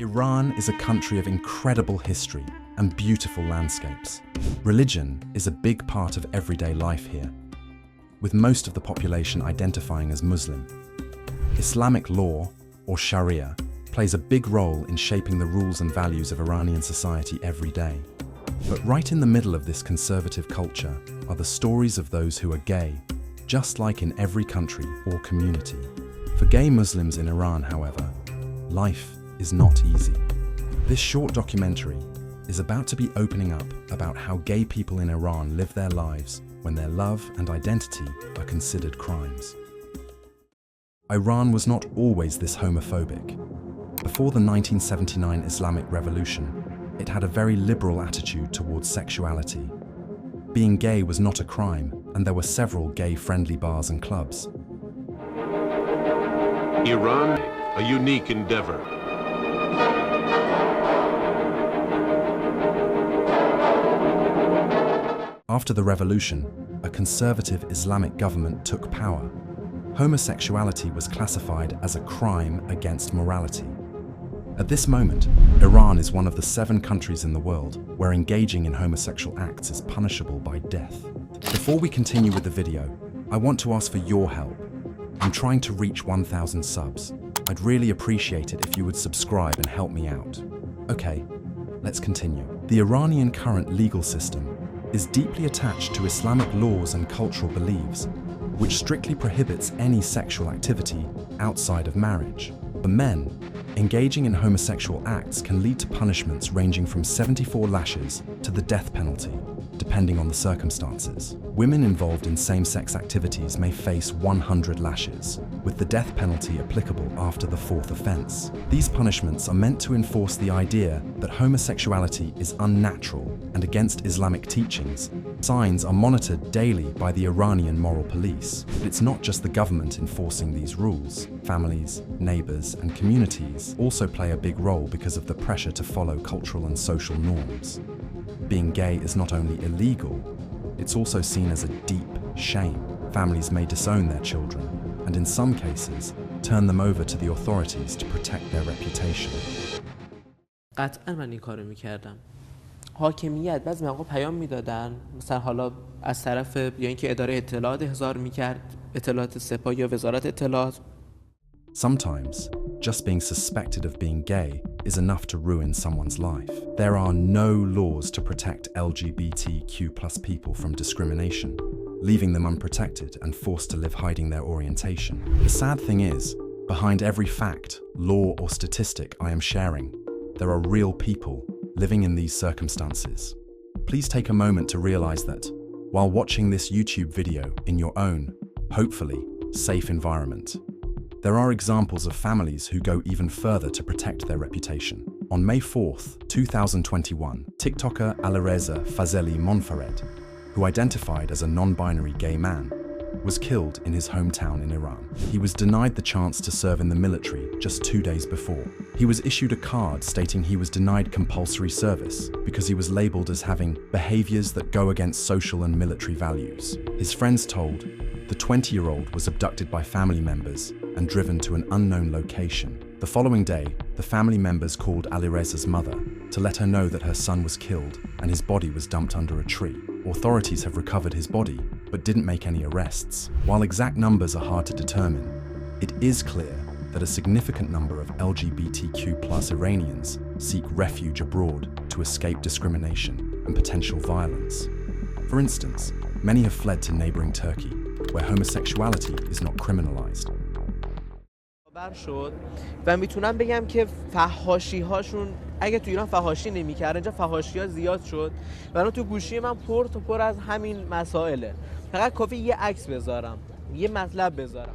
Iran is a country of incredible history and beautiful landscapes. Religion is a big part of everyday life here, with most of the population identifying as Muslim. Islamic law, or Sharia, plays a big role in shaping the rules and values of Iranian society every day. But right in the middle of this conservative culture are the stories of those who are gay, just like in every country or community. For gay Muslims in Iran, however, life is not easy. This short documentary is about to be opening up about how gay people in Iran live their lives when their love and identity are considered crimes. Iran was not always this homophobic. Before the 1979 Islamic Revolution, it had a very liberal attitude towards sexuality. Being gay was not a crime, and there were several gay-friendly bars and clubs. Iran, a unique endeavor. After the revolution, a conservative Islamic government took power. Homosexuality was classified as a crime against morality. At this moment, Iran is one of the 7 countries in the world where engaging in homosexual acts is punishable by death. Before we continue with the video, I want to ask for your help. I'm trying to reach 1,000 subs. I'd really appreciate it if you would subscribe and help me out. Okay, let's continue. The Iranian current legal system is deeply attached to Islamic laws and cultural beliefs, which strictly prohibits any sexual activity outside of marriage. For men, engaging in homosexual acts can lead to punishments ranging from 74 lashes to the death penalty, depending on the circumstances. Women involved in same-sex activities may face 100 lashes, with the death penalty applicable after the 4th offense. These punishments are meant to enforce the idea that homosexuality is unnatural and against Islamic teachings. Signs are monitored daily by the Iranian moral police. But it's not just the government enforcing these rules. Families, neighbors, and communities also play a big role because of the pressure to follow cultural and social norms. Being gay is not only illegal, it's also seen as a deep shame. Families may disown their children, and in some cases, turn them over to the authorities to protect their reputation. قطعا من این کارو میکردم. حاکمیت بعضی موقع پیام میدادن، مثلا حالا از طرف یا اینکه اداره اطلاعات احضار میکرد، اطلاعات سپاه یا وزارت اطلاعات. Sometimes, just being suspected of being gay is enough to ruin someone's life. There are no laws to protect LGBTIQ+ people from discrimination, leaving them unprotected and forced to live hiding their orientation. The sad thing is, behind every fact, law, or statistic I am sharing, there are real people living in these circumstances. Please take a moment to realize that, while watching this YouTube video in your own, hopefully, safe environment, there are examples of families who go even further to protect their reputation. On May 4th, 2021, TikToker Alireza Fazeli Monfared, who identified as a non-binary gay man, was killed in his hometown in Iran. He was denied the chance to serve in the military just 2 days before. He was issued a card stating he was denied compulsory service because he was labeled as having behaviors that go against social and military values. His friends told the 20-year-old was abducted by family members and driven to an unknown location. The following day, the family members called Alireza's mother to let her know that her son was killed and his body was dumped under a tree. Authorities have recovered his body, but didn't make any arrests. While exact numbers are hard to determine, it is clear that a significant number of LGBTQ+ Iranians seek refuge abroad to escape discrimination and potential violence. For instance, many have fled to neighboring Turkey, where homosexuality is not criminalized. شد و میتونم بگم که فحاشی هاشون اگه تو ایران فحاشی نمی‌کردن اینجا فحاشی ها زیاد شد و الان تو گوشی من پر از همین مسائله. فقط کافی یه عکس بذارم، یه مطلب بذارم.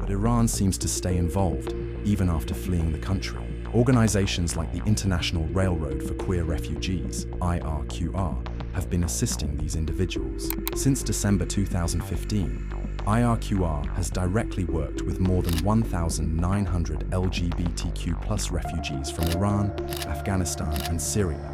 But Iran seems to stay involved even after fleeing the country. Organizations like the International Railroad for Queer Refugees, IRQR, have been assisting these individuals. Since December 2015, IRQR has directly worked with more than 1,900 LGBTQ+ refugees from Iran, Afghanistan, and Syria,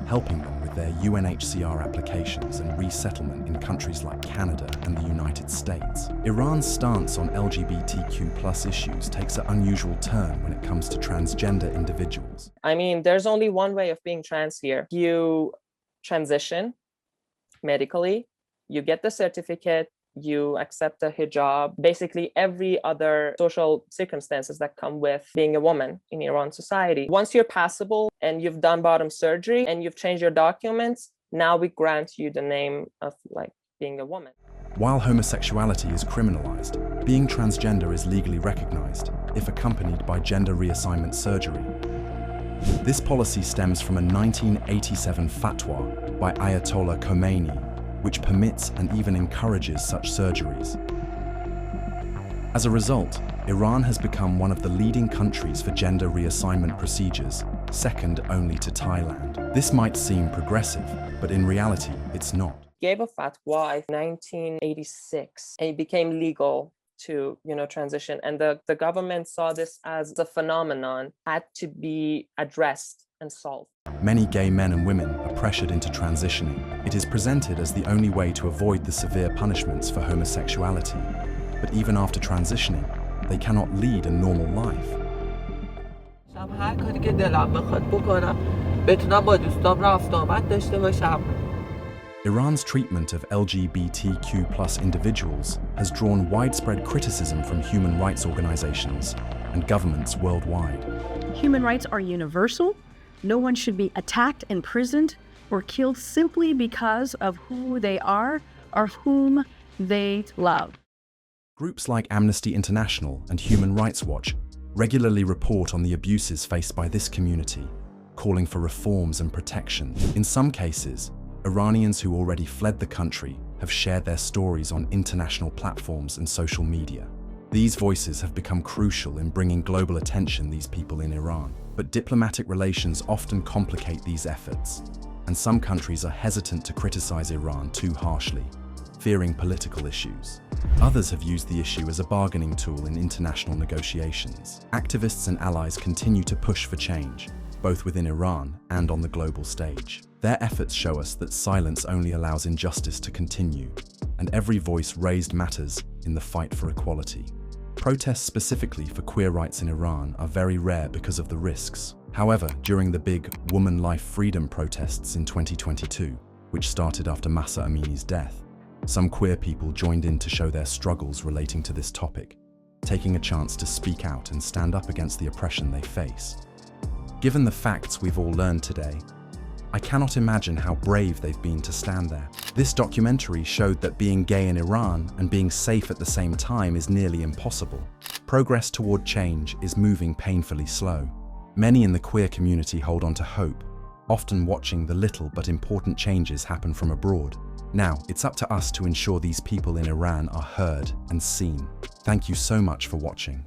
helping them with their UNHCR applications and resettlement in countries like Canada and the United States. Iran's stance on LGBTQ+ issues takes an unusual turn when it comes to transgender individuals. I mean, there's only one way of being trans here. You transition medically, you get the certificate, you accept a hijab, basically every other social circumstances that come with being a woman in Iran society. Once you're passable and you've done bottom surgery and you've changed your documents, now we grant you the name of like being a woman. While homosexuality is criminalized, being transgender is legally recognized if accompanied by gender reassignment surgery. This policy stems from a 1987 fatwa by Ayatollah Khomeini, which permits and even encourages such surgeries. As a result, Iran has become one of the leading countries for gender reassignment procedures, second only to Thailand. This might seem progressive, but in reality, it's not. Gave a fatwa in 1986, and it became legal to, transition. And the government saw this as a phenomenon, had to be addressed and solved. Many gay men and women are pressured into transitioning. It is presented as the only way to avoid the severe punishments for homosexuality. But even after transitioning, they cannot lead a normal life. Iran's treatment of LGBTQ+ individuals has drawn widespread criticism from human rights organizations and governments worldwide. Human rights are universal. No one should be attacked, imprisoned, or killed simply because of who they are or whom they love. Groups like Amnesty International and Human Rights Watch regularly report on the abuses faced by this community, calling for reforms and protection. In some cases, Iranians who already fled the country have shared their stories on international platforms and social media. These voices have become crucial in bringing global attention to these people in Iran. But diplomatic relations often complicate these efforts, and some countries are hesitant to criticize Iran too harshly, fearing political issues. Others have used the issue as a bargaining tool in international negotiations. Activists and allies continue to push for change, both within Iran and on the global stage. Their efforts show us that silence only allows injustice to continue, and every voice raised matters in the fight for equality. Protests specifically for queer rights in Iran are very rare because of the risks. However, during the big Woman Life Freedom protests in 2022, which started after Mahsa Amini's death, some queer people joined in to show their struggles relating to this topic, taking a chance to speak out and stand up against the oppression they face. Given the facts we've all learned today, I cannot imagine how brave they've been to stand there. This documentary showed that being gay in Iran and being safe at the same time is nearly impossible. Progress toward change is moving painfully slow. Many in the queer community hold on to hope, often watching the little but important changes happen from abroad. Now, it's up to us to ensure these people in Iran are heard and seen. Thank you so much for watching.